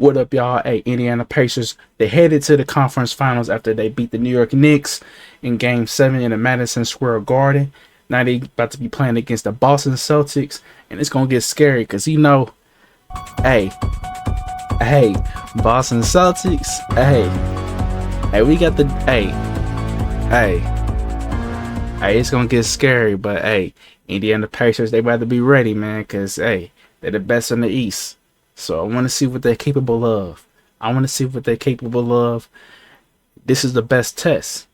What up, y'all? Hey, Indiana Pacers, they headed to the conference finals after they beat the New York Knicks in Game 7 in the Madison Square Garden. Now they about to be playing against the Boston Celtics, and it's going to get scary because, hey, Boston Celtics, hey, we got the, hey, it's going to get scary, but, hey, Indiana Pacers, they better be ready, man, because, hey, they're the best in the East. So I want to see what they're capable of. This is the best test.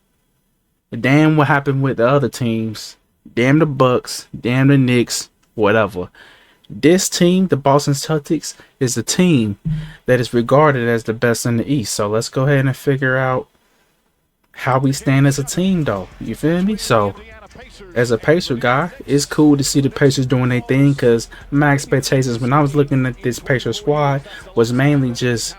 Damn what happened with the other teams. Damn the Bucks. Damn the Knicks. Whatever. This team, the Boston Celtics, is the team that is regarded as the best in the East. So let's go ahead and figure out how we stand as a team, though. You feel me? So as a Pacer guy, it's cool to see the Pacers doing their thing, because my expectations when I was looking at this Pacer squad was mainly just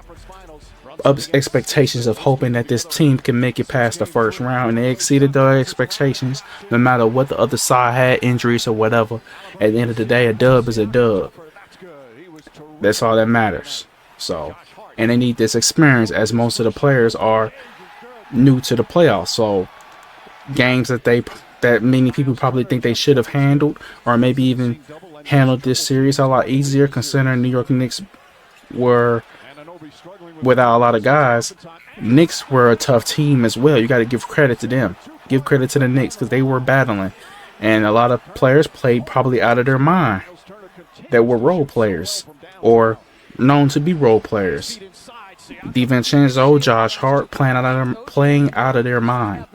expectations of hoping that this team can make it past the first round, and they exceeded their expectations no matter what the other side had, injuries or whatever. At the end of the day, a dub is a dub. That's all that matters. So, and they need this experience, as most of the players are new to the playoffs. So games that many people probably think they should have handled, or maybe even handled this series a lot easier, considering New York Knicks were without a lot of guys. Knicks were a tough team as well. You got to give credit to them. Give credit to the Knicks, because they were battling, and a lot of players played probably out of their mind that were role players or known to be role players. DiVincenzo, Josh Hart playing out of their mind.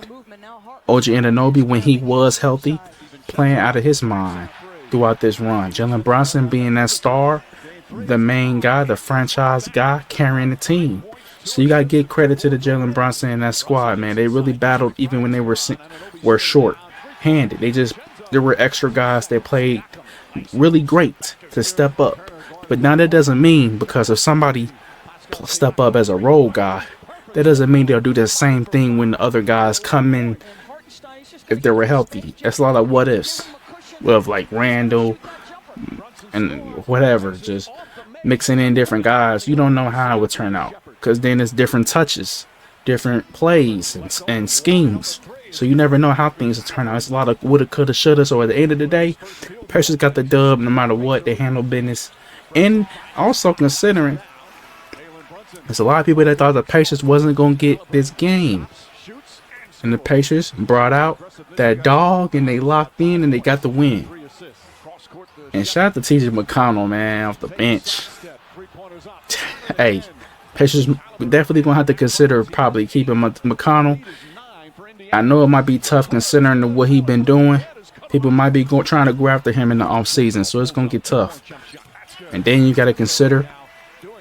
OG Anunoby, when he was healthy, playing out of his mind throughout this run. Jalen Brunson being that star, the main guy, the franchise guy carrying the team. So you got to give credit to the Jalen Brunson and that squad, man. They really battled even when they were short-handed. There were extra guys that played really great to step up. But now that doesn't mean, because if somebody step up as a role guy, that doesn't mean they'll do the same thing when the other guys come in if they were healthy. That's a lot of what ifs with like Randall and whatever, just mixing in different guys. You don't know how it would turn out, because then it's different touches, different plays and schemes. So you never know how things will turn out. It's a lot of woulda, coulda, shoulda. So at the end of the day, Pacers got the dub no matter what. They handle business. And also considering there's a lot of people that thought the Pacers wasn't going to get this game. And the Pacers brought out that dog, and they locked in, and they got the win. And shout out to T.J. McConnell, man, off the bench. Hey, Pacers definitely going to have to consider probably keeping McConnell. I know it might be tough considering what he's been doing. People might be trying to go after him in the offseason, so it's going to get tough. And then you got to consider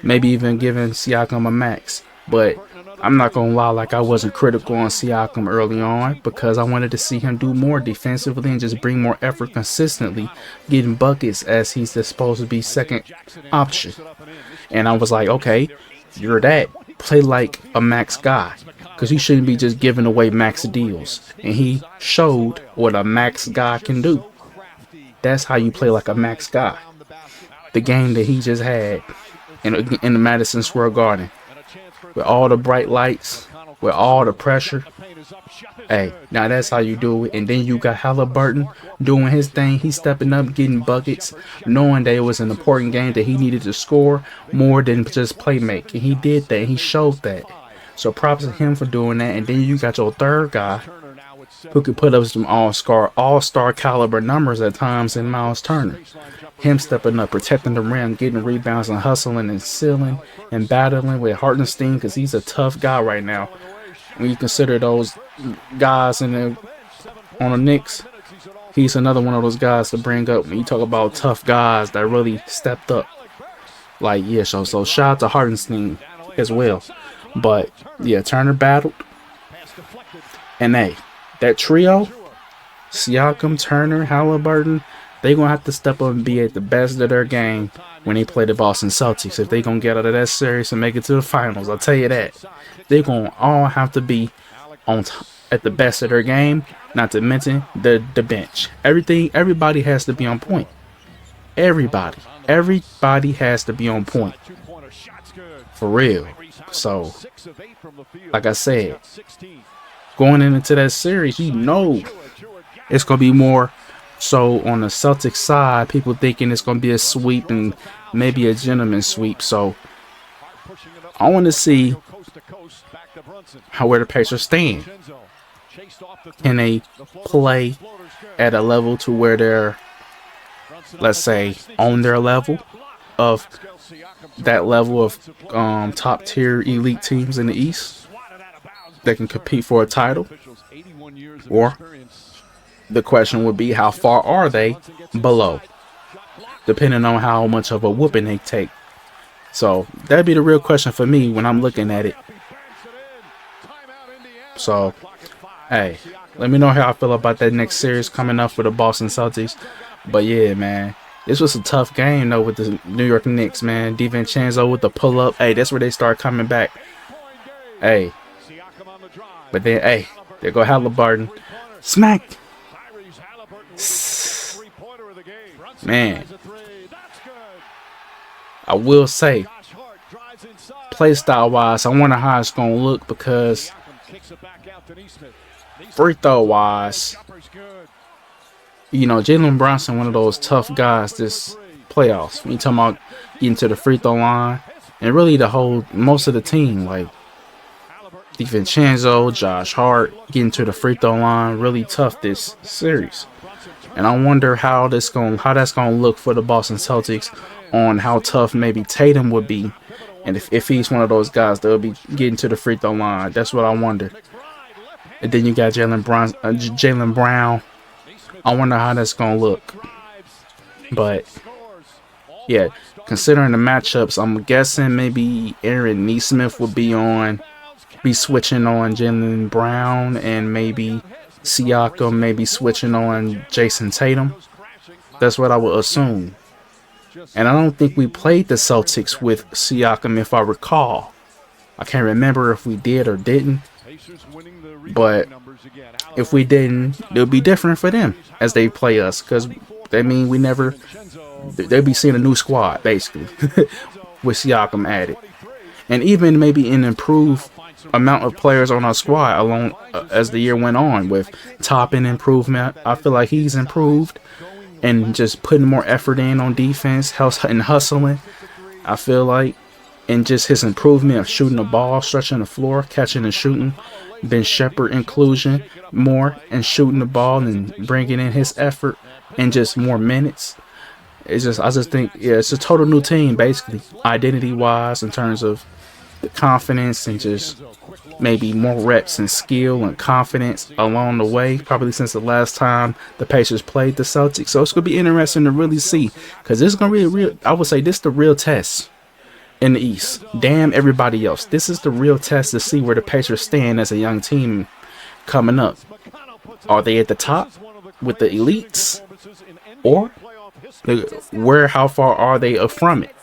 maybe even giving Siakam a max. But I'm not going to lie, like I wasn't critical on Siakam early on, because I wanted to see him do more defensively and just bring more effort consistently, getting buckets, as he's supposed to be second option. And I was like, okay, you're that. Play like a max guy, because he shouldn't be just giving away max deals. And he showed what a max guy can do. That's how you play like a max guy. The game that he just had in the Madison Square Garden, with all the bright lights, with all the pressure. Hey, now that's how you do it. And then you got Halliburton doing his thing. He's stepping up, getting buckets, knowing that it was an important game, that he needed to score more than just play make. And he did that. He showed that. So props to him for doing that. And then you got your third guy who could put up some all-star caliber numbers at times in Miles Turner. Him stepping up, protecting the rim, getting rebounds, and hustling and sealing and battling with Hartenstein, because he's a tough guy right now. When you consider those guys on the Knicks, he's another one of those guys to bring up when you talk about tough guys that really stepped up. Like, yeah, so shout out to Hartenstein as well. But, yeah, Turner battled. And, hey, that trio, Siakam, Turner, Halliburton, they're going to have to step up and be at the best of their game when they play the Boston Celtics. If they're going to get out of that series and make it to the finals, I'll tell you that. They're going to all have to be at the best of their game, not to mention the bench. Everybody has to be on point. Everybody has to be on point. for real. So, like I said, going into that series, you know it's gonna be more so on the Celtics side. People thinking it's gonna be a sweep and maybe a gentleman's sweep. So I want to see where the Pacers stand. Can they play at a level to where they're, let's say, on their level of that level of top tier elite teams in the East that can compete for a title? Or the question would be, how far are they below, depending on how much of a whooping they take. So that'd be the real question for me when I'm looking at it. So, hey, let me know how I feel about that next series coming up for the Boston Celtics. But yeah, man, this was a tough game though with the New York Knicks, man. DiVincenzo with the pull up. Hey, that's where they start coming back. Hey, but then, hey, there go Halliburton. Smack. Man, I will say, play style wise, I wonder how it's gonna look, because free throw wise, you know, Jalen Brunson, one of those tough guys this playoffs. When you talking about getting to the free throw line, and really the whole, most of the team, like DiVincenzo, Josh Hart, getting to the free throw line, really tough this series. And I wonder how that's gonna look for the Boston Celtics, on how tough maybe Tatum would be, and if he's one of those guys that'll be getting to the free throw line. That's what I wonder. And then you got Jaylen Brown. I wonder how that's gonna look. But yeah, considering the matchups, I'm guessing maybe Aaron Nesmith would be switching on Jaylen Brown, and maybe Siakam maybe switching on Jason Tatum. That's what I would assume. And I don't think we played the Celtics with Siakam, if I recall. I can't remember if we did or didn't. But if we didn't, it'll be different for them as they play us, because they'll be seeing a new squad basically with Siakam added, and even maybe an improved amount of players on our squad along as the year went on, with Toppin improvement. I feel like he's improved and just putting more effort in on defense, and hustling. I feel like, and just his improvement of shooting the ball, stretching the floor, catching and shooting. Ben Shepherd inclusion more, and shooting the ball and bringing in his effort and just more minutes. I just think, yeah, it's a total new team basically, identity wise, in terms of the confidence, and just maybe more reps and skill and confidence along the way, probably since the last time the Pacers played the Celtics. So it's gonna be interesting to really see, because this is gonna be a real, I would say this is the real test in the East. Damn everybody else, this is the real test to see where the Pacers stand as a young team coming up. Are they at the top with the elites, or how far are they from it?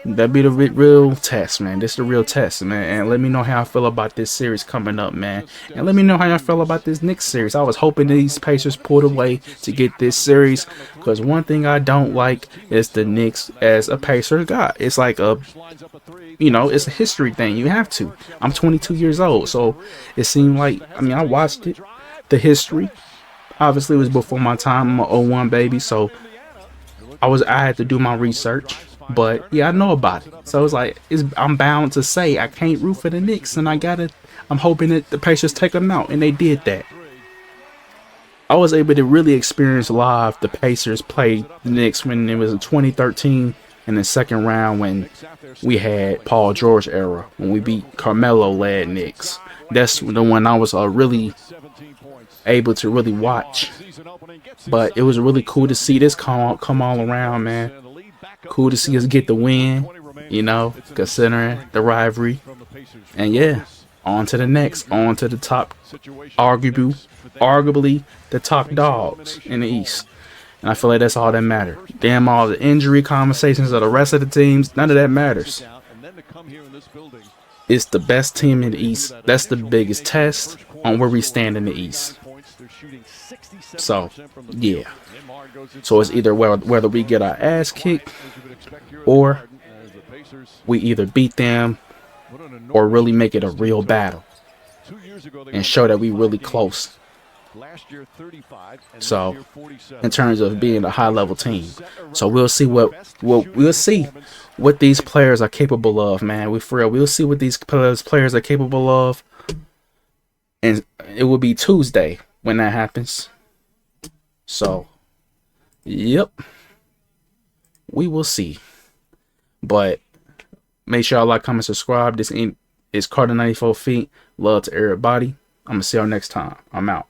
That'd be the real test, man. This is the real test, man. And let me know how I feel about this series coming up, man. And let me know how I feel about this Knicks series. I was hoping these Pacers pulled away to get this series, because one thing I don't like is the Knicks as a Pacer guy. It's like it's a history thing. You have to. I'm 22 years old, so it seemed like, I watched it. The history, obviously, it was before my time. I'm a 01 baby, so I had to do my research. But yeah, I know about it, so it's like I'm bound to say I can't root for the Knicks, and I'm hoping that the Pacers take them out, and they did that. I was able to really experience live the Pacers play the Knicks when it was in 2013 in the second round, when we had Paul George era, when we beat Carmelo-led Knicks. That's the one I was really able to really watch. But it was really cool to see this come all around, man. Cool to see us get the win, considering the rivalry. And yeah, on to the next, on to the top, arguably the top dogs in the East. And I feel like that's all that matters. Damn all the injury conversations of the rest of the teams, none of that matters. It's the best team in the East. That's the biggest test on where we stand in the East. So, yeah. So it's either whether we get our ass kicked, or we either beat them or really make it a real battle and show that we really close. So, in terms of being a high-level team, so we'll see what these players are capable of, man. We'll see what these players are capable of, and it will be Tuesday when that happens. So, yep, we will see. But make sure y'all like, comment, subscribe. This is Carter 94 Feet. Love to everybody. I'm gonna see y'all next time. I'm out.